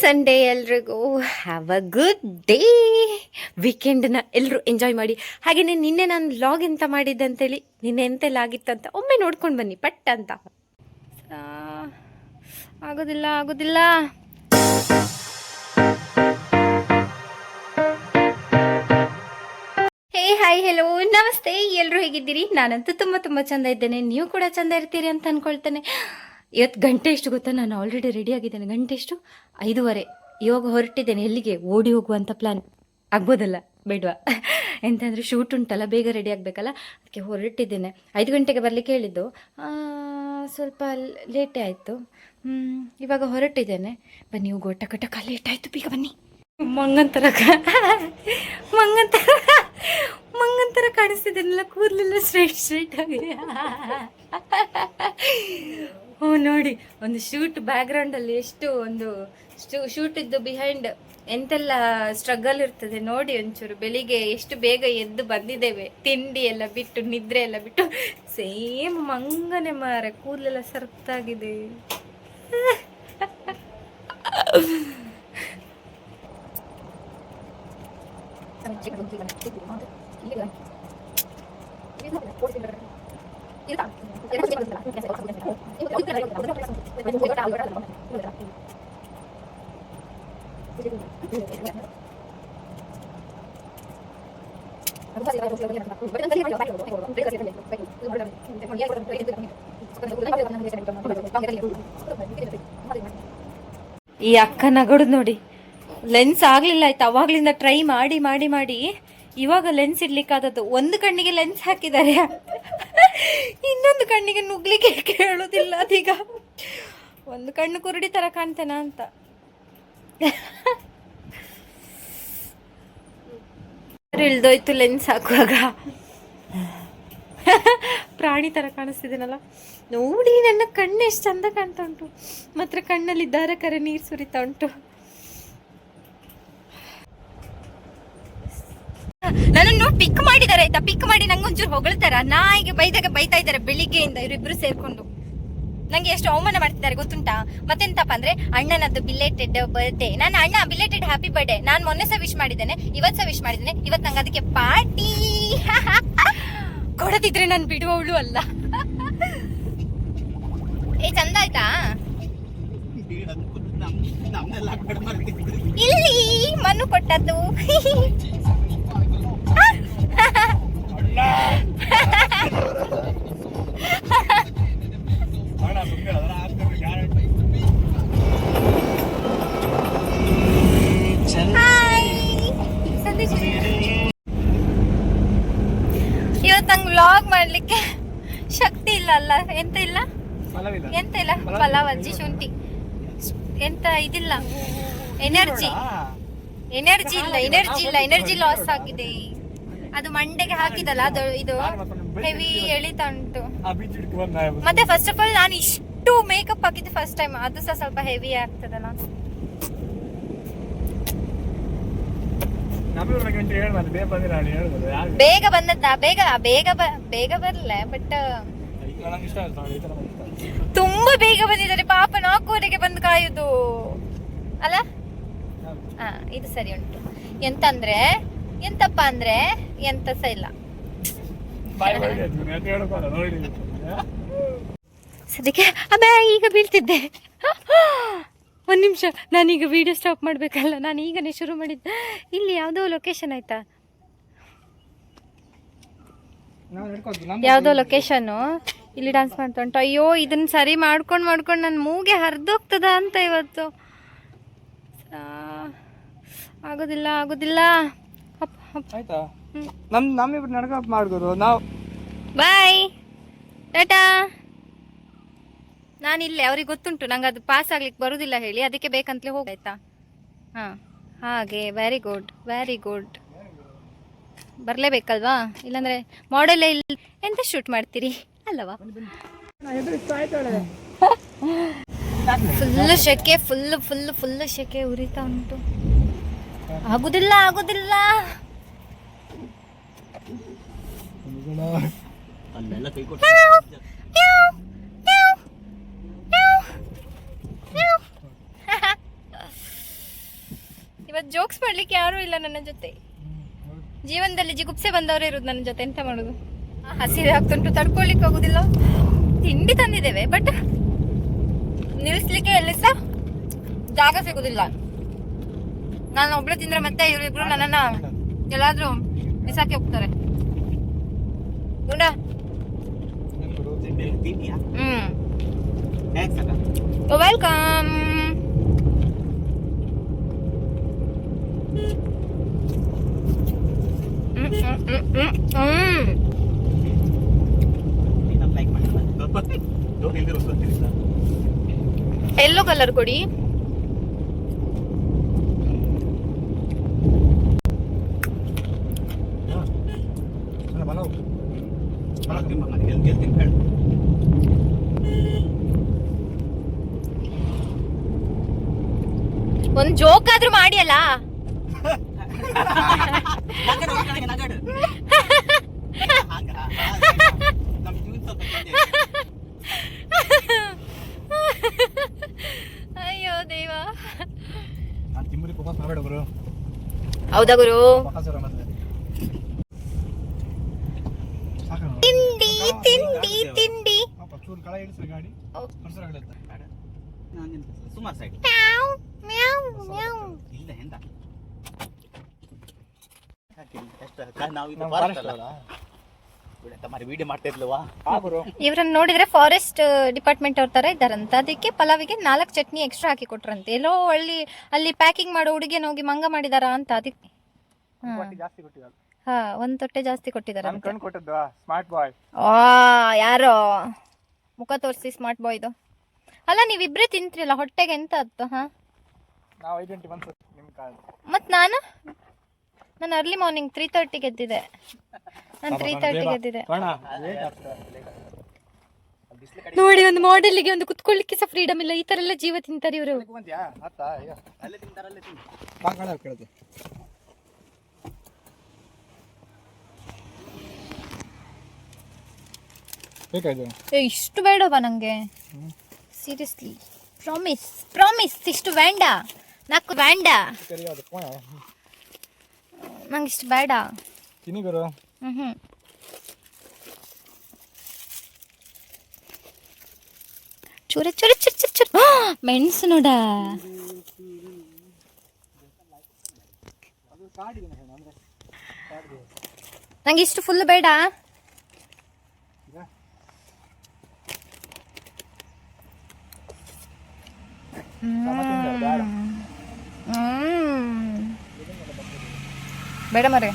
Sunday ಎಲ್ರಿಗೂ have a good day. ವೀಕೆಂಡ್ನ ಎಲ್ಲರೂ enjoy ಮಾಡಿ. ಹಾಗೆಯೇ ನಿನ್ನೆ ನಾನು ವ್ಲಾಗ್ ಎಂತ ಮಾಡಿದ್ದೆ ಅಂತೇಳಿ, ನಿನ್ನೆ ಎಂತೆಲ್ಲ ಆಗಿತ್ತಂತ ಒಮ್ಮೆ ನೋಡ್ಕೊಂಡು ಬನ್ನಿ ಪಟ್ ಅಂತ. ಆಗೋದಿಲ್ಲ. ಹೇ ಹಾಯ್ ಹೆಲೋ ನಮಸ್ತೆ, ಎಲ್ಲರೂ ಹೇಗಿದ್ದೀರಿ? ನಾನಂತೂ ತುಂಬ ಚೆಂದ ಇದ್ದೇನೆ, ನೀವು ಕೂಡ ಚೆಂದ ಇರ್ತೀರಿ ಅಂತ ಅಂದ್ಕೊಳ್ತೇನೆ. ಇವತ್ತು ಗಂಟೆ ಎಷ್ಟು ಗೊತ್ತಾ? ನಾನು ಆಲ್ರೆಡಿ ರೆಡಿ ಆಗಿದ್ದೇನೆ. ಗಂಟೆ ಎಷ್ಟು? 5:30. ಇವಾಗ ಹೊರಟಿದ್ದೇನೆ. ಎಲ್ಲಿಗೆ? ಓಡಿ ಹೋಗುವಂಥ ಪ್ಲ್ಯಾನ್. ಆಗ್ಬೋದಲ್ಲ ಬೇಡವಾ? ಎಂತಂದರೆ ಶೂಟ್ ಉಂಟಲ್ಲ, ಬೇಗ ರೆಡಿ ಆಗಬೇಕಲ್ಲ, ಅದಕ್ಕೆ ಹೊರಟಿದ್ದೇನೆ. 5 ಗಂಟೆಗೆ ಬರಲಿಕ್ಕೆ ಹೇಳಿದ್ದು, ಸ್ವಲ್ಪ ಲೇಟೇ ಆಯಿತು. ಇವಾಗ ಹೊರಟಿದ್ದೇನೆ. ಬನ್ನಿ ಹೋಗುವ, ಟಕ ಲೇಟ್ ಆಯಿತು, ಬೇಗ ಬನ್ನಿ. ಮಂಗಂತರ ಕಾಣಿಸ್ತಿದ್ದೇನಲ್ಲ, ಕೂದಲೆಲ್ಲ ಸ್ಟ್ರೈಟ್ ಆಗಿದೆ. ಓ ನೋಡಿ, ಒಂದು ಶೂಟ್ ಬ್ಯಾಕ್ಗ್ರೌಂಡಲ್ಲಿ ಎಷ್ಟು ಒಂದು ಶೂಟ್ ಇದ್ದು ಬಿಹೈಂಡ್ ಎಂತೆಲ್ಲ ಸ್ಟ್ರಗಲ್ ಇರ್ತದೆ ನೋಡಿ. ಒಂಚೂರು ಬೆಳಿಗ್ಗೆ ಎಷ್ಟು ಬೇಗ ಎದ್ದು ಬಂದಿದ್ದೇವೆ, ತಿಂಡಿ ಎಲ್ಲ ಬಿಟ್ಟು, ನಿದ್ರೆ ಎಲ್ಲ ಬಿಟ್ಟು. ಸೇಮ್ ಮಂಗನೆ ಮಾರ, ಕೂದಲೆಲ್ಲ ಸರ್ತಾಗಿದೆ. ಈ ಅಕ್ಕ ನಗಡು ನೋಡಿ, ಲೆನ್ಸ್ ಆಗ್ಲಿಲ್ಲ ಆಯ್ತು. ಅವಾಗ್ಲಿಂದ ಟ್ರೈ ಮಾಡಿ ಇವಾಗ ಲೆನ್ಸ್ ಇಡ್ಲಿಕ್ಕಾದದ್ದು. ಒಂದು ಕಣ್ಣಿಗೆ ಲೆನ್ಸ್ ಹಾಕಿದ್ದಾರೆ, ಇನ್ನೊಂದು ಕಣ್ಣಿಗೆ ನುಗ್ಲಿಕ್ಕೆ ಕೇಳೋದಿಲ್ಲ ಅದೀಗ. ಒಂದು ಕಣ್ಣು ಕುರುಡಿ ತರ ಕಾಣ್ತೇನಾ ಅಂತ. ಇಳ್ದೋಯ್ತು ಲೆನ್ಸ್ ಹಾಕುವಾಗ. ಪ್ರಾಣಿ ತರ ಕಾಣಿಸ್ತಿದ್ದೇನಲ್ಲ ನೋಡಿ. ನನ್ನ ಕಣ್ಣು ಎಷ್ಟು ಚಂದ ಕಾಣ್ತಾ ಉಂಟು, ಮಾತ್ರ ಕಣ್ಣಲ್ಲಿ ಧಾರಕರ ನೀರು ಸುರಿತಾ ಉಂಟು. ನನ್ನನ್ನು ಪಿಕ್ ಮಾಡಿದ್ದಾರೆ ಆಯ್ತಾ, ಪಿಕ್ ಮಾಡಿ ನಂಗೊಂಚೂರು ಹೊಗಳ್ತಾರ. ನಾಯಿಗೆ ಬೈತಾ ಇದ್ದಾರೆ ಬೆಳಿಗ್ಗೆಯಿಂದ ಇವರಿಬ್ರು ಸೇರ್ಕೊಂಡು. ನಂಗೆ ಎಷ್ಟು ಅವಮಾನ ಮಾಡ್ತಿದ್ದಾರೆ ಗೊತ್ತುಂಟಾ? ಮತ್ತೆಂತಪ್ಪ ಅಂದ್ರೆ, ಅಣ್ಣನದ್ದು ಬಿಲೇಟೆಡ್ ಬರ್ಡೇ. ನಾನು ಅಣ್ಣ ಬಿಲೇಟೆಡ್ ಹ್ಯಾಪಿ ಬರ್ಡೇ. ನಾನು ಮೊನ್ನೆ ಸಹ ವಿಶ್ ಮಾಡಿದ್ದೇನೆ, ಇವತ್ತು ಸಹ ವಿಶ್ ಮಾಡಿದ್ದೇನೆ. ಇವತ್ತು ನಂಗೆ ಅದಕ್ಕೆ ಪಾರ್ಟಿ ಕೊಡದಿದ್ರೆ ನಾನು ಬಿಡುವವಳು ಅಲ್ಲ. ಚಂದ ಆಯ್ತಾ? ಇಲ್ಲಿ ಮಣ್ಣು ಕೊಟ್ಟದ್ದು. ಇವತ್ತಂಗ್ ವ್ಲಾಗ್ ಮಾಡ್ಲಿಕ್ಕೆ ಶಕ್ತಿ ಇಲ್ಲ ಅಲ್ಲ, ಎಂತ ಇಲ್ಲ ಪಲಾವ್, ಅಜ್ಜಿ ಶುಂಠಿ, ಎಂತ ಇದಿಲ್ಲ, ಎನರ್ಜಿ ಲಾಸ್ ಆಗಿದೆ. ಅದು ಮಂಡೆಗೆ ಹಾಕಿದಲ್ಲ, ಅದು ಇದು ಹೆವಿ ಎಳಿತಾ ಉಂಟು. ಮತ್ತೆ ಫಸ್ಟ್ ಆಫ್ ಆಲ್ ನಾನು ಇಷ್ಟು ಮೇಕಪ್ ಹಾಕಿದ್ದು ಫಸ್ಟ್ ಟೈಮ್, ಅದು ಸಹ ಸ್ವಲ್ಪ ಹೆವಿ ಆಗ್ತದಲ್ಲ. ಬೇಗ ಬಂದದ್ದ, ಬೇಗ ಬರಲ್ಲ, ಬಟ್ ತುಂಬಾ ಬೇಗ ಬಂದಿದ್ದಾರೆ ಪಾಪ. 4:15ಗೆ ಬಂದು ಕಾಯುದು ಅಲ್ಲ. ಇದು ಸರಿ ಉಂಟು. ಎಂತಪ್ಪ ಅಂದ್ರೆ ಎಂತ ಸಹ ಇಲ್ಲ. ಸದ್ಯಕ್ಕೆ ಈಗ ಬೀಳ್ತಿದ್ದೆ. ಒಂದು ನಿಮಿಷ, ನಾನೀಗ ವಿಡಿಯೋ ಸ್ಟಾಪ್ ಮಾಡಬೇಕಲ್ಲ. ನಾನು ಈಗನೇ ಶುರು ಮಾಡಿದ್ದೆ. ಇಲ್ಲಿ ಯಾವುದೋ ಲೊಕೇಶನ್ ಆಯ್ತಾ, ಯಾವುದೋ ಲೊಕೇಶನ್ನು, ಇಲ್ಲಿ ಡ್ಯಾನ್ಸ್ ಮಾಡ್ತಾ ಉಂಟು. ಅಯ್ಯೋ, ಇದನ್ನ ಸರಿ ಮಾಡ್ಕೊಂಡು ನನ್ನ ಮೂಗೆ ಹರಿದೋಗ್ತದ ಅಂತ ಇವತ್ತು. ಆಗೋದಿಲ್ಲ. ಬಾಯ್, ಟಾಟಾ. ನಾನಿಲ್ಲೇ, ಅವ್ರಿಗೆ ಗೊತ್ತುಂಟು ನಂಗೆ ಅದು ಪಾಸ್ ಆಗ್ಲಿಕ್ಕೆ ಬರುದಿಲ್ಲ ಹೇಳಿ, ಅದಕ್ಕೆ ಬೇಕಂತಲೇ ಹೋಗಾಯ್ತಾ. ಹಾಗೆ. Very good. ಬರಲೇಬೇಕಲ್ವಾ, ಇಲ್ಲಾಂದ್ರೆ ಮಾಡೆಲ್ ಇಲ್ಲಿ ಎಂತ ಶೂಟ್ ಮಾಡ್ತೀರಿ ಅಲ್ಲವಾ? ಫುಲ್ ಶೆಕೆ, ಫುಲ್ ಶೆಕೆ ಉರಿತಾ ಉಂಟು. ಆಗುದಿಲ್ಲ. ಇವತ್ತು ಜೋಕ್ಸ್ ಮಾಡ್ಲಿಕ್ಕೆ ಯಾರೂ ಇಲ್ಲ ನನ್ನ ಜೊತೆ. ಜೀವನದಲ್ಲಿ ಜಿಗುಪ್ಸೆ ಬಂದವರೇ ಇರೋದು ನನ್ನ ಜೊತೆ. ಎಂತ ಮಾಡೋದು, ಹಸಿರು ಆಗ್ತುಂಟು, ತಡ್ಕೊಳ್ಲಿಕ್ಕೆ ಆಗುದಿಲ್ಲ. ತಿಂಡಿ ತಂದಿದ್ದೇವೆ, ಬಟ್ ನಿಲ್ಲಿಸ್ಲಿಕ್ಕೆ ಎಲ್ಲಿ ಸಹ ಜಾಗ ಸಿಗುದಿಲ್ಲ. ನಾನು ಒಬ್ಳು ತಿಂದ್ರೆ ಮತ್ತೆ ಇವರಿಬ್ರು ನನ್ನನ್ನ ಎಲ್ಲಾದ್ರೂ ಬಿಸಾಕಿ ಹೋಗ್ತಾರೆ. ವೆಲ್ಕಮ್. ಎಲ್ಲೋ ಕಲರ್ ಕೊಡಿ. ಒಂದ್ ಜೋಕ್ ಆದ್ರೂ ಮಾಡಿ ಅಲ್ಲ. ಅಯ್ಯೋ ದೇವ. ಹೌದಾ ಗುರು? ತಿಂಡಿ ತಿಂಡಿ ತಿಂಡಿ. ಇವ್ರನ್ನ ನೋಡಿದ್ರೆ ಫಾರೆಸ್ಟ್ ಡಿಪಾರ್ಟ್ಮೆಂಟ್ ಅವ್ರ ತರ ಇದ್ದಾರಂತ. ಅದಕ್ಕೆ ಪಲಾವಿಗೆ 4 ಚಟ್ನಿ ಎಕ್ಸ್ಟ್ರಾ ಹಾಕಿ ಕೊಟ್ರಂತೆ. ಎಲ್ಲೋ ಅಲ್ಲಿ ಪ್ಯಾಕಿಂಗ್ ಮಾಡೋ ಹುಡುಗಿನ ಹೋಗಿ ಮಂಗ ಮಾಡಿದಾರ ಅಂತ. ಅದಕ್ಕೆ ಹಾ, 1 ತೊಟ್ಟೆ ಜಾಸ್ತಿ ಕೊಟ್ಟಿದಾರ. ಯಾರೋ ಮುಖ ತೋರಿಸಿ ಸ್ಮಾರ್ಟ್ ಬಾಯ್ ಇದು. ಅಲ್ಲ, ನೀವಿಬ್ರೇ ತಿಂತ್ರಿಲ್ಲ, ಹೊಟ್ಟೆಗೆ ಎಂತ ಆಯ್ತು? ಹಾ, ಮತ್ ನಾನು ಅರ್ಲಿ ಮಾರ್ನಿಂಗ್ 3:30 ಎದ್ದಿದೆ. ನಾನು 3:30 ಎದ್ದಿದೆ ನೋಡಿ. ಒಂದು ಮಾಡೆಲ್ಗೆ ಒಂದು ಕುತ್ಕೊಳ್ಳಿಕ್ಕೆ ಸಹ ಫ್ರೀಡಮ್ ಇಲ್ಲ. ಈ ತರ ಎಲ್ಲ ಜೀವ ತಿಂತಾರೆ ಇವರು. ಇಷ್ಟು ಬೇಡವಾ ನಂಗೆ? ಸೀರಿಯಸ್ಲಿ, ಪ್ರಾಮಿಸ್ ಇಷ್ಟು ಬೇಡ. ನಾಲ್ಕು ಬೇಡ, ನಂಗೆ ಇಷ್ಟು ಬೇಡ. ಚೂರ ಚೂರ ಚುರ್ ಚುರ್ ಚುರ್. ಮೆಣಸು ನೋಡ. ನಂಗೆ ಇಷ್ಟು ಫುಲ್ ಬೇಡ. ಬೇಡ ಮರೆ.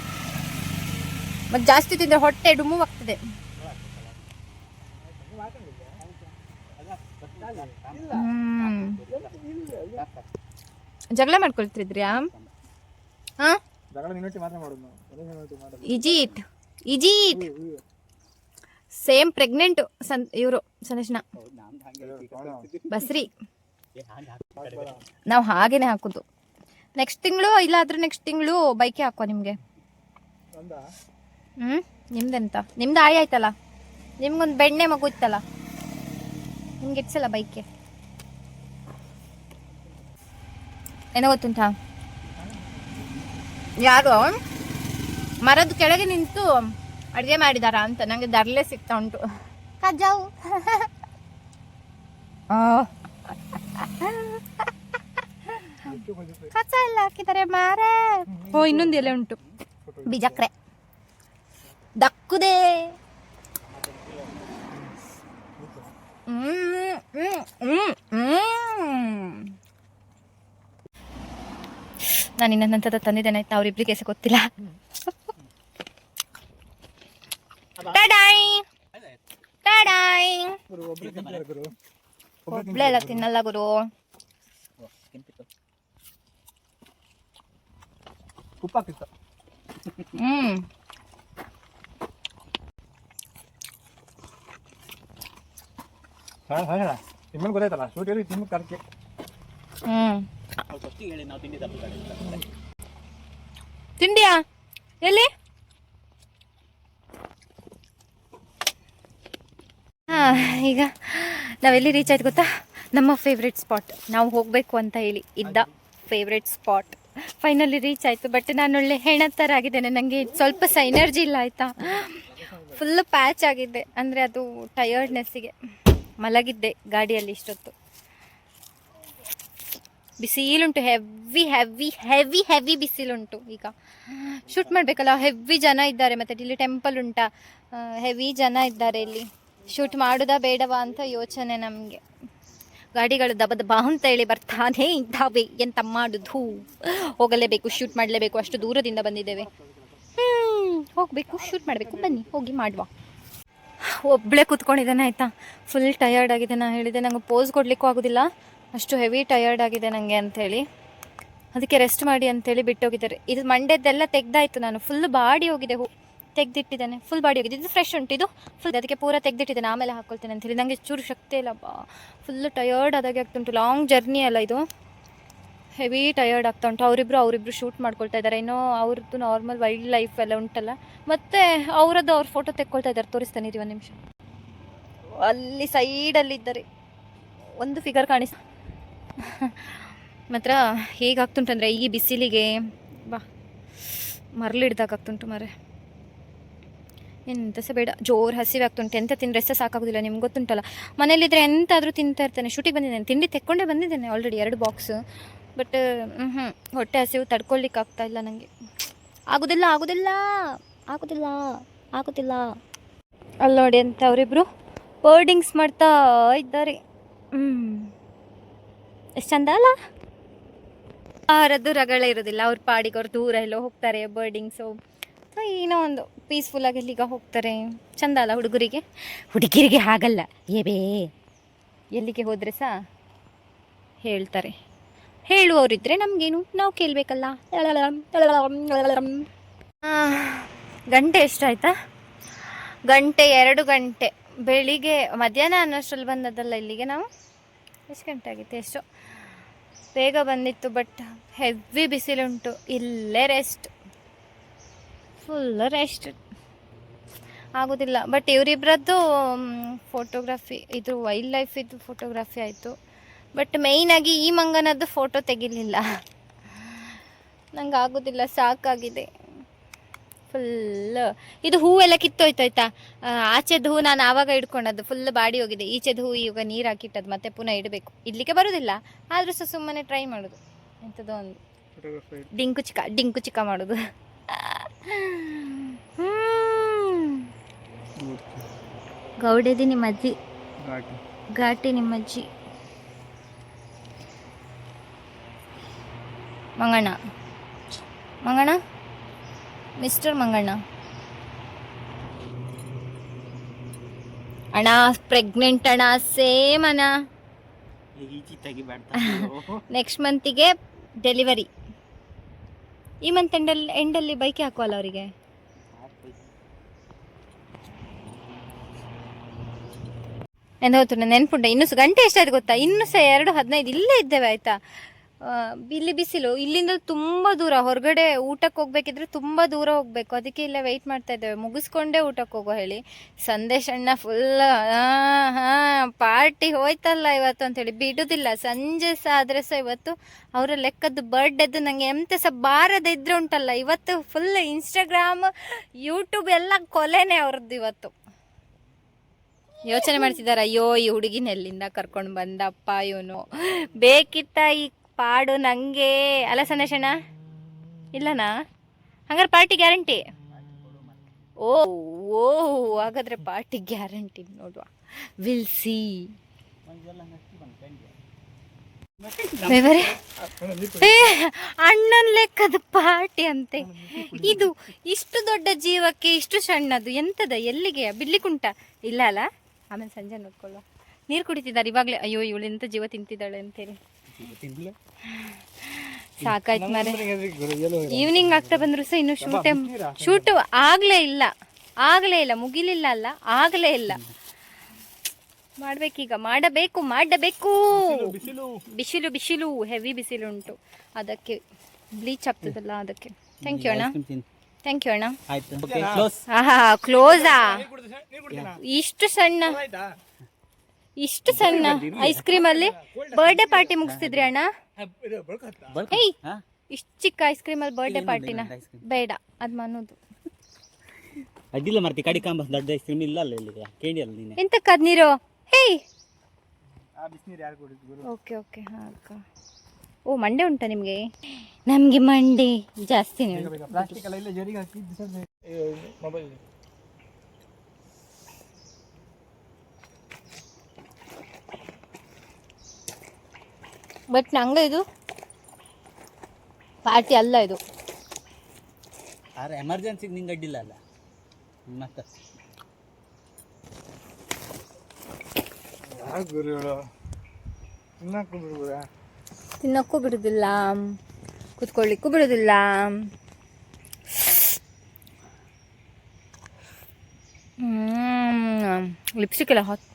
ಮತ್ತೆ ಜಾಸ್ತಿ ತಿಂದ್ರೆ ಹೊಟ್ಟೆ ಡುಮ್ಮು ಆಗ್ತದೆ. ಜಗಳ ಮಾಡ್ಕೊಳ್ತಿದ್ರ್ಯಾ? ಹಾ, ಇಜೀಟ್ ಸೇಮ್ ಪ್ರೆಗ್ನೆಂಟ್ ಇವರು ಸಂದರ್ಶನ ಬಸ್ರಿ. ನಾವು ಹಾಗೇನೆ ಹಾಕುದು. ನೆಕ್ಸ್ಟ್ ತಿಂಗಳು ಇಲ್ಲಾದ್ರೆ ನೆಕ್ಸ್ಟ್ ತಿಂಗಳು ಬೈಕೆ ಹಾಕುವ ನಿಮ್ಗೆ. ನಿಮ್ದೆಂತ? ನಿಮ್ದು ಆಯ್ತಲ್ಲ, ನಿಮ್ಗೊಂದು ಬೆಣ್ಣೆ ಮಗು ಇತ್ತಲ್ಲ, ನಿಮ್ಗೆ ಇಟ್ಸಲ್ಲ ಬೈಕೆ. ಏನೋ ಗೊತ್ತುಂಟಾ, ಯಾರು ಮರದ ಕೆಳಗೆ ನಿಂತು ಅಡುಗೆ ಮಾಡಿದಾರ ಅಂತ ನಂಗೆ ದರ್ಲೆ ಸಿಗ್ತಾ ಉಂಟು. ಕಜ್ಜಾವು ಕಸ ಎಲ್ಲ ಹಾಕಿದ್ದಾರೆ ಮಾರೇ. ಓ, ಇನ್ನೊಂದು ಎಲೆ ಉಂಟು, ಬಿಜಕ್ರೆ ದಕ್ಕುದೇ. ನಾನು ಇನ್ನೊಂದಂತದ ತಂದಿದ್ದೇನೆ ಆಯ್ತಾ, ಅವ್ರಿಬ್ರಿಗೆ ಹೆಸರು ಗೊತ್ತಿಲ್ಲ. ಒಬ್ಳೆ ಎಲ್ಲ ತಿನ್ನಲ್ಲ ಗುರು. ಗೊತ್ತಾಯ್ತಲ್ಲ, ತಿಂಡಿಯಾ ಎಲ್ಲಿ? ಈಗ ನಾವೆಲ್ಲಿ ರೀಚ್ ಆಯ್ತು ಗೊತ್ತಾ? ನಮ್ಮ ಫೇವ್ರೆಟ್ ಸ್ಪಾಟ್, ನಾವು ಹೋಗಬೇಕು ಅಂತ ಹೇಳಿ ಇದ್ದ ಫೇವ್ರೆಟ್ ಸ್ಪಾಟ್ ಫೈನಲಿ ರೀಚ್ ಆಯಿತು. ಬಟ್ ನಾನು ಒಳ್ಳೆ ಹೆಣ ಥರ ಆಗಿದ್ದೇನೆ, ನನಗೆ ಸ್ವಲ್ಪ ಸಹ ಎನರ್ಜಿ ಇಲ್ಲ ಆಯಿತಾ. ಫುಲ್ಲು ಪ್ಯಾಚ್ ಆಗಿದೆ, ಅಂದರೆ ಅದು ಟಯರ್ಡ್ನೆಸ್ಸಿಗೆ ಮಲಗಿದ್ದೆ ಗಾಡಿಯಲ್ಲಿ ಇಷ್ಟೊತ್ತು. ಬಿಸಿಲುಂಟು, ಹೆವಿ ಹೆವಿ ಹೆವಿ ಹೆವಿ ಬಿಸಿಲುಂಟು. ಈಗ ಶೂಟ್ ಮಾಡಬೇಕಲ್ಲ, ಹೆವಿ ಜನ ಇದ್ದಾರೆ, ಮತ್ತು ಇಲ್ಲಿ ಟೆಂಪಲ್ ಉಂಟಾ, ಹೆವಿ ಜನ ಇದ್ದಾರೆ. ಇಲ್ಲಿ ಶೂಟ್ ಮಾಡೋದಾ ಬೇಡವಾ ಅಂತ ಯೋಚನೆ ನಮಗೆ. ಗಾಡಿಗಳು ದಬ ದಬ ಅಂತ ಹೇಳಿ ಬರ್ತಾನೆ ಇದ್ದಾವೆ, ಎಂತ ಮಾಡೋದು, ಹೋಗಲೇಬೇಕು, ಶೂಟ್ ಮಾಡಲೇಬೇಕು, ಅಷ್ಟು ದೂರದಿಂದ ಬಂದಿದ್ದೇವೆ. ಹೋಗಬೇಕು, ಶೂಟ್ ಮಾಡಬೇಕು, ಬನ್ನಿ ಹೋಗಿ ಮಾಡುವ. ಒಬ್ಬಳೇ ಕೂತ್ಕೊಂಡಿದ್ದಾನೆ ಆಯಿತಾ. ಫುಲ್ ಟಯರ್ಡ್ ಆಗಿದೆ. ನಾನು ಹೇಳಿದೆ ನಂಗೆ ಪೋಸ್ ಕೊಡಲಿಕ್ಕೂ ಆಗೋದಿಲ್ಲ, ಅಷ್ಟು ಹೆವಿ ಟಯರ್ಡ್ ಆಗಿದೆ ನನಗೆ ಅಂಥೇಳಿ. ಅದಕ್ಕೆ ರೆಸ್ಟ್ ಮಾಡಿ ಅಂಥೇಳಿ ಬಿಟ್ಟೋಗಿದ್ದಾರೆ. ಇದು ಮಂಡ್ಯದ್ದೆಲ್ಲ ತೆಗ್ದಾಯಿತು, ನಾನು ಫುಲ್ ಬಾಡಿ ಹೋಗಿದೆ, ತೆಗೆದಿಟ್ಟಿದ್ದೇನೆ, ಫುಲ್ ಬಾಡಿ ಹೋಗಿದೆ. ಇದು ಫ್ರೆಶ್ ಉಂಟು, ಇದು ಫುಲ್ ಅದಕ್ಕೆ ಪೂರ ತೆಗೆದಿಟ್ಟಿದ್ದೇನೆ, ಆಮೇಲೆ ಹಾಕ್ಕೊಳ್ತೇನೆ ಅಂಥೇಳಿ. ನನಗೆ ಚೂರು ಶಕ್ತಿ ಇಲ್ಲಪ್ಪ, ಫುಲ್ಲು ಟಯರ್ಡ್ ಆದಾಗೆ ಆಗ್ತುಂಟು. ಲಾಂಗ್ ಜರ್ನಿ ಅಲ್ಲ ಇದು, ಹೆವಿ ಟಯರ್ಡ್ ಆಗ್ತಾ ಉಂಟು. ಅವರಿಬ್ರು ಶೂಟ್ ಮಾಡ್ಕೊಳ್ತಾ ಇದ್ದಾರೆ. ಇನ್ನೂ ಅವ್ರದ್ದು ನಾರ್ಮಲ್ ವೈಲ್ಡ್ ಲೈಫ್ ಎಲ್ಲ ಉಂಟಲ್ಲ, ಮತ್ತು ಅವ್ರ ಫೋಟೋ ತೆಕ್ಕೊಳ್ತಾ ಇದ್ದಾರೆ. ತೋರಿಸ್ತಾನೆ ಇರಿ ಒಂದು ನಿಮಿಷ. ಅಲ್ಲಿ ಸೈಡಲ್ಲಿದ್ದಾರೆ, ಒಂದು ಫಿಗರ್ ಕಾಣಿಸ್ ಮಾತ್ರ ಹೇಗಾಗ್ತುಂಟಂದರೆ ಈ ಬಿಸಿಲಿಗೆ ಬಾ ಮರಳಿಡ್ದಾಗ ಆಗ್ತುಂಟು ಮರೆ. ಎಂತ ಸಹ ಬೇಡ, ಜೋರು ಹಸಿವೆ ಆಗ್ತುಂಟು. ಎಂತ ತಿಂದರೆ ಸಹ ಸಾಕಾಗೋದಿಲ್ಲ, ನಿಮ್ಗೆ ಗೊತ್ತುಂಟಲ್ಲ. ಮನೇಲಿದ್ದರೆ ಎಂತಾದರೂ ತಿಂತಾ ಇರ್ತೇನೆ. ಶೂಟಿಗೆ ಬಂದಿದ್ದೇನೆ, ತಿಂಡಿ ತೆಕ್ಕೊಂಡೇ ಬಂದಿದ್ದೇನೆ ಆಲ್ರೆಡಿ 2 ಬಾಕ್ಸ್. ಬಟ್ ಹೊಟ್ಟೆ ಹಸಿವು ತಡ್ಕೊಳ್ಲಿಕ್ಕೆ ಆಗ್ತಾ ಇಲ್ಲ ನನಗೆ. ಆಗೋದಿಲ್ಲ. ಅಲ್ಲಿ ನೋಡಿ ಅಂತ ಅವರಿಬ್ರು ಬರ್ಡಿಂಗ್ಸ್ ಮಾಡ್ತಾ ಇದ್ದಾರೆ. ಎಷ್ಟು ಚಂದ ಅಲ್ಲ. ಅವರದ್ದು ರಗಳೆ ಇರೋದಿಲ್ಲ, ಅವ್ರ ಪಾಡಿಗೆ ಅವ್ರು ದೂರ ಎಲ್ಲೋ ಹೋಗ್ತಾರೆ ಬರ್ಡಿಂಗ್ಸು. ಏನೋ ಒಂದು ಪೀಸ್ಫುಲ್ಲಾಗಿ ಎಲ್ಲಿಗ ಹೋಗ್ತಾರೆ. ಚಂದ ಅಲ್ಲ ಹುಡುಗಿರಿಗೆ ಹಾಗಲ್ಲ, ಏಬೇ ಎಲ್ಲಿಗೆ ಹೋದರೆ ಸಹ ಹೇಳ್ತಾರೆ. ಹೇಳುವವರಿದ್ದರೆ ನಮಗೇನು, ನಾವು ಕೇಳಬೇಕಲ್ಲ. ಗಂಟೆ ಎಷ್ಟಾಯ್ತಾ? ಗಂಟೆ 2 ಗಂಟೆ. ಬೆಳಿಗ್ಗೆ ಮಧ್ಯಾಹ್ನ ಅನ್ನೋಷ್ಟರಲ್ಲಿ ಬಂದದ್ದಲ್ಲ ಇಲ್ಲಿಗೆ ನಾವು. ಎಷ್ಟು ಗಂಟೆ ಆಗಿತ್ತು, ಎಷ್ಟೋ ಬೇಗ ಬಂದಿತ್ತು. ಬಟ್ ಹೆವಿ ಬಿಸಿಲುಂಟು. ಇಲ್ಲೇ ಫುಲ್ ರೆಸ್ಟ್ ಆಗೋದಿಲ್ಲ. ಬಟ್ ಇವರಿಬ್ಬರದ್ದು ಫೋಟೋಗ್ರಫಿ, ಇದು ವೈಲ್ಡ್ ಲೈಫ್ ಇದು ಫೋಟೋಗ್ರಫಿ ಆಯಿತು. ಬಟ್ ಮೇಯ್ನಾಗಿ ಈ ಮಂಗನದ್ದು ಫೋಟೋ ತೆಗಿಲಿಲ್ಲ, ನಂಗೆ ಆಗೋದಿಲ್ಲ, ಸಾಕಾಗಿದೆ ಫುಲ್. ಇದು ಹೂವೆಲ್ಲ ಕಿತ್ತೋಯ್ತಾಯ್ತಾ. ಆಚೆದು ಹೂ ನಾನು ಆವಾಗ ಇಟ್ಕೊಂಡದ್ದು, ಫುಲ್ ಬಾಡಿ ಹೋಗಿದೆ. ಈಚೆದು ಹೂ ಈಗ ನೀರು ಹಾಕಿಟ್ಟದ್ದು, ಮತ್ತೆ ಪುನಃ ಇಡಬೇಕು. ಇಡ್ಲಿಕ್ಕೆ ಬರೋದಿಲ್ಲ, ಆದರೂ ಸಹ ಸುಮ್ಮನೆ ಟ್ರೈ ಮಾಡೋದು. ಎಂಥದ್ದು ಒಂದು ಡಿಂಕು ಚಿಕ್ಕ ಮಾಡೋದು. ಗೌಡೆದಿ ನಿಮ್ಮ ಅಜ್ಜಿ, ಘಾಟಿ ನಿಮ್ಮ ಅಜ್ಜಿ. ಮಂಗಣ್ಣ ಮಿಸ್ಟರ್ ಮಂಗಣ್ಣ. ಅಣ್ಣ ಪ್ರೆಗ್ನೆಂಟ್ ಅಣ್ಣ, ಸೇಮ್ ಅಣ್ಣ. ನೆಕ್ಸ್ಟ್ ಮಂತಿಗೆ ಡೆಲಿವರಿ. ಈ ಮಂತ್ ಎಂಡಲ್ಲಿ ಬೈಕ್ ಹಾಕುವಲ್ಲ ಅವರಿಗೆ. ನೆನಪುಂಟ. ಇನ್ನೂ ಗಂಟೆ ಎಷ್ಟಾಯ್ತು ಗೊತ್ತಾ? ಇನ್ನೂ ಸಹ 2:15 ಇಲ್ಲೇ ಇದ್ದೇವೆ ಆಯಿತಾ. ಇಲ್ಲಿ ಬಿಸಿಲು, ಇಲ್ಲಿಂದ ತುಂಬ ದೂರ. ಹೊರಗಡೆ ಊಟಕ್ಕೆ ಹೋಗ್ಬೇಕಿದ್ರೆ ತುಂಬ ದೂರ ಹೋಗಬೇಕು. ಅದಕ್ಕೆ ಇಲ್ಲೇ ವೆಯ್ಟ್ ಮಾಡ್ತಾ ಇದ್ದೇವೆ, ಮುಗಿಸ್ಕೊಂಡೇ ಊಟಕ್ಕೆ ಹೋಗೋ ಹೇಳಿ. ಸಂದೇಶ್ ಅಣ್ಣ ಫುಲ್ ಪಾರ್ಟಿ ಹೋಯ್ತಲ್ಲ ಇವತ್ತು ಅಂತೇಳಿ ಬಿಡುವುದಿಲ್ಲ. ಸಂಜೆ ಸಹ ಆದರೆ ಸಹ ಇವತ್ತು ಅವರ ಲೆಕ್ಕದ್ದು ಬರ್ಡೇದು ನನಗೆ ಎಂತ ಸಹ ಬಾರದೆ ಇದ್ರೆ ಉಂಟಲ್ಲ, ಇವತ್ತು ಫುಲ್ ಇನ್ಸ್ಟಾಗ್ರಾಮ್ ಯೂಟ್ಯೂಬ್ ಎಲ್ಲ ಕೊಲೆನೇ ಅವ್ರದ್ದು ಇವತ್ತು. ಯೋಚನೆ ಮಾಡ್ತಿದ್ದಾರೆ, ಅಯ್ಯೋ ಈ ಹುಡುಗಿನ ಎಲ್ಲಿಂದ ಕರ್ಕೊಂಡು ಬಂದಪ್ಪ ಇವನು, ಬೇಕಿತ್ತ ಈ ಪಾಡು ನನಗೆ ಅಲ್ಲ ಸಂದೇಶಣ್ಣ? ಇಲ್ಲನಾ? ಹಂಗಾರೆ ಪಾರ್ಟಿ ಗ್ಯಾರಂಟಿ? ಓ ಹಾಗಾದ್ರೆ ಪಾರ್ಟಿ ಗ್ಯಾರಂಟಿ, ನೋಡುವ, ವಿಲ್ ಸಿ. ಅಣ್ಣನ ಲೆಕ್ಕದ ಪಾರ್ಟಿ ಅಂತೆ ಇದು. ಇಷ್ಟು ದೊಡ್ಡ ಜೀವಕ್ಕೆ ಇಷ್ಟು ಸಣ್ಣದು ಎಂತದ? ಎಲ್ಲಿಗೆ ಬಿಡ್ಲಿಕ್ಕುಂಟ? ಇಲ್ಲ ಅಲ್ಲ, ಆಮೇಲೆ ಸಂಜೆ ನೋಡ್ಕೊಳ್ಳುವ. ನೀರು ಕುಡಿತಿದ್ದಾರೆ ಇವಾಗಲೇ. ಅಯ್ಯೋ ಇವಳು ಎಂತ ಜೀವ ತಿಂತಿದ್ದಾಳೆ ಅಂತೇಳಿ ಸಾಕಾಯ್ತು ಮಾರೆ. ಈವ್ನಿಂಗ್ ಆಗ್ತಾ ಬಂದ್ರು ಸಹ ಇನ್ನು ಶೂಟ್ ಆಗಲೇ ಇಲ್ಲ, ಮುಗಿಲಿಲ್ಲ ಅಲ್ಲ, ಆಗಲೇ ಇಲ್ಲ. ಮಾಡ್ಬೇಕೀಗ, ಮಾಡಬೇಕು. ಬಿಸಿಲು ಹೆವಿ ಬಿಸಿಲು ಉಂಟು, ಅದಕ್ಕೆ ಬ್ಲೀಚ್ ಆಗ್ತದಲ್ಲ ಅದಕ್ಕೆ. ಥ್ಯಾಂಕ್ ಯು ಅಣ್ಣ. ಕ್ಲೋಸಾ? ಇಷ್ಟು ಸಣ್ಣ ಐಸ್ ಕ್ರೀಮ್ ಅಲ್ಲಿ ಬರ್ಡೇ ಪಾರ್ಟಿ ಮುಗಿಸ್ತಿದ್ರಿ ಅಣ್ಣ? ಇಷ್ಟು ಚಿಕ್ಕ ಐಸ್ ಕ್ರೀಮಲ್ಲಿ ಬರ್ಡೇ ಪಾರ್ಟಿನ ಬೇಡ ಅದು ಮನೋದು. ಅಡ್ಡಿಲ್ಲ ಮರ್ತಿ ಕಡಿ ಕಾಂಬ ದೊಡ್ಡ ಐಸ್ ಕ್ರೀಮ್ ಇಲ್ಲ ಅಲ್ಲ ಇಲ್ಲಿ ಕೇಳಿ ಅಲ್ಲ ನೀನೆ ಎಂತಕ್ಕೆ ಅದು ನೀರು ಹೇಯ್ ಆ ಬಿಸಿನೀರು ಯಾರು ಕುಡಿದ್ರು? ಓಕೆ ಓಕೆ ಹಾಂ ಅಕ್ಕ. ಓ ಮಂಡೆ ಉಂಟಾ ನಿಮಗೆ? ನಮಗೆ ಮಂಡೆ ಜಾಸ್ತಿನೇ ಉಂಟು. ಪ್ಲಾಸ್ಟಿಕ್ ಎಲ್ಲ ಇಲ್ಲ ಜರಿಗೆ ಹಾಕಿ ಮೊಬೈಲ್ ಬಟ್ ನಂಗೆ ಇದು ಪಾರ್ಟಿ ಅಲ್ಲ ಇದು. ಆದ್ರೆ ಎಮರ್ಜೆನ್ಸಿಗೆ ನಿಂಗೆ ಅಡ್ಡಿಲ್ಲ ಅಲ್ಲ ಮತ್ತೆ ತಿನ್ನಕ್ಕೂ ಬಿಡುದಿಲ್ಲ, ಕುತ್ಕೊಳ್ಳಿಕ್ಕೂ ಬಿಡುದಿಲ್ಲ. ಲಿಪ್ಸ್ಟಿಕ್ ಎಲ್ಲ ಹಾಕಿ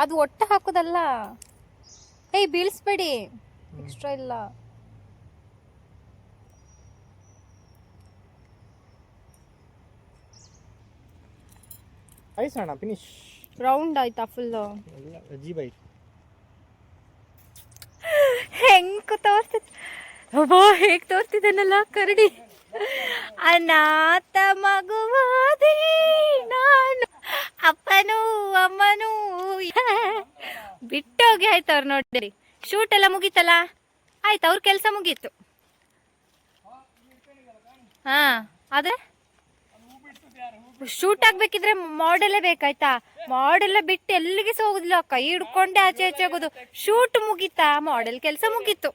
ಅದು ಒಟ್ಟು ಹಾಕೋದಲ್ಲ. ಏಯ್ ಬೀಳಿಸ್ಬೇಡಿ, ಎಕ್ಸ್ಟ್ರಾ ಇಲ್ಲ. ಐಸ್ ಅಣ್ಣ ಫಿನಿಶ್. ರೌಂಡ್ ಆಯ್ತಾ ಫುಲ್ಲು? ಅಜೀಬ್ ಆಯ್ತು. ಹೆಂಗ್ ತೋರ್ತಿದ್ ಅಬ್ಬಾ ಹೇಗ್ ತೋರ್ತಿದ್ದಾನಲ್ಲ ಕರಡಿ. ಅನಾಥ ಮಗುವಾದೆ ನಾನು, ಅಪ್ಪನೂ ಅಮ್ಮನೂ ಬಿಟ್ಟೋಗಿ ಆಯ್ತು. ಅವ್ರು ನೋಡಿರಿ ಶೂಟ್ ಎಲ್ಲ ಮುಗೀತಲ್ಲ, ಆಯ್ತು ಅವ್ರ ಕೆಲಸ ಮುಗೀತು. ಹಾ ಆದ್ರೆ ಶೂಟ್ ಆಗ್ಬೇಕಿದ್ರೆ ಮಾಡೆಲ್ಲೇ ಬೇಕಾಯ್ತಾ? ಮಾಡೆಲ್ಲ ಬಿಟ್ಟು ಎಲ್ಲಿಗೆ ಸಹ ಹೋಗುದಿಲ್ಲ, ಕೈ ಹಿಡ್ಕೊಂಡೆ ಆಚೆ ಆಚೆ ಆಗೋದು. ಶೂಟ್ ಮುಗೀತಾ, ಮಾಡೆಲ್ ಕೆಲಸ ಮುಗೀತು.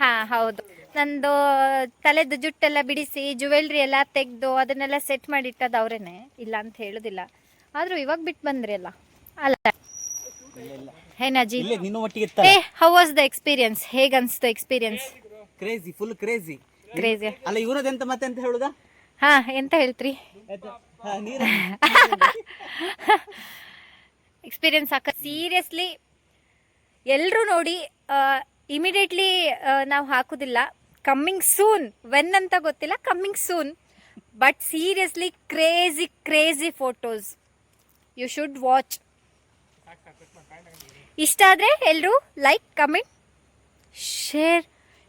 ಹಾ ಹೌದು, ನಂದು ತಲೆದು ಜುಟ್ಟೆಲ್ಲ ಬಿಡಿಸಿ ಜುವೆಲ್ರಿ ಎಲ್ಲ ತೆಗೆದು ಅದನ್ನೆಲ್ಲ ಸೆಟ್ ಮಾಡಿಟ್ಟದ್ದು ಅವರೇನೆ, ಇಲ್ಲ ಅಂತ ಹೇಳುದಿಲ್ಲ. ಆದ್ರೂ ಇವಾಗ ಬಿಟ್ಟು ಬಂದ್ರಿ ಅಲ್ಲ ಅಲ್ಲ ಹೇನಾಜಿ? ನೀನು ಒಟ್ಟಿಗೆ ಏ ಹೌ ವಾಸ್ ದ ಎಕ್ಸ್ಪೀರಿಯನ್ಸ್? ಹೇಗೆ ಅನ್ಸ್ತು experience? Crazy, full crazy. Crazy ಅಲ್ಲ ಇವರದೆಂತ ಮತ್ತೆ ಅಂತ ಹೇಳುದಾ? ಹಾ ಎಂತ ಹೇಳ್ತ್ರಿ? ಎಕ್ಸ್ಪೀರಿಯನ್ಸ್ ಸಾಕ. ಸೀರಿಯಸ್ಲಿ ಎಲ್ಲರೂ ನೋಡಿ. ಇಮಿಡಿಯೇಟ್ಲಿ ನಾವು ಹಾಕೋದಿಲ್ಲ, ಕಮ್ಮಿಂಗ್ ಸೂನ್. ವೆನ್ ಅಂತ ಗೊತ್ತಿಲ್ಲ, coming soon. But seriously crazy crazy photos, you should watch. ಇಷ್ಟ ಆದರೆ ಎಲ್ಲರೂ ಲೈಕ್, ಕಮೆಂಟ್, ಶೇರ್,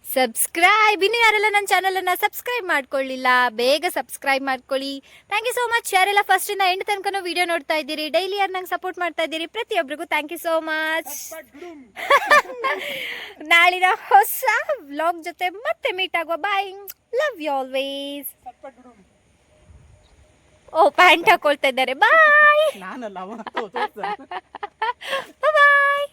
ಸಬ್ಸ್ಕ್ರೈಬ್. ಇನ್ನು ಯಾರೆಲ್ಲ ನನ್ನ ಚಾನಲನ್ನು ಸಬ್ಸ್ಕ್ರೈಬ್ ಮಾಡ್ಕೊಳ್ಳಿಲ್ಲ ಬೇಗ ಸಬ್ಸ್ಕ್ರೈಬ್ ಮಾಡ್ಕೊಳ್ಳಿ. Thank you so much. ಯಾರೆಲ್ಲ ಫಸ್ಟಿಂದ ಎಂಡ್ ತನಕ ವಿಡಿಯೋ ನೋಡ್ತಾ ಇದ್ದೀರಿ, ಡೈಲಿ ಯಾರು ನಂಗೆ ಸಪೋರ್ಟ್ ಮಾಡ್ತಾ ಇದ್ದೀರಿ, ಪ್ರತಿಯೊಬ್ಬರಿಗೂ ಥ್ಯಾಂಕ್ ಯು ಸೋ ಮಚ್. ನಾಳಿನ ಹೊಸ ವ್ಲಾಗ್ ಜೊತೆ ಮತ್ತೆ ಮೀಟ್ ಆಗುವ. Bye, love you always. ಓ ಪ್ಯಾಂಟ್ ಹಾಕೊಳ್ತಾ ಇದ್ದಾರೆ. ಬಾಯ್. ನಾನಲ್ಲ ಬಾಯ್.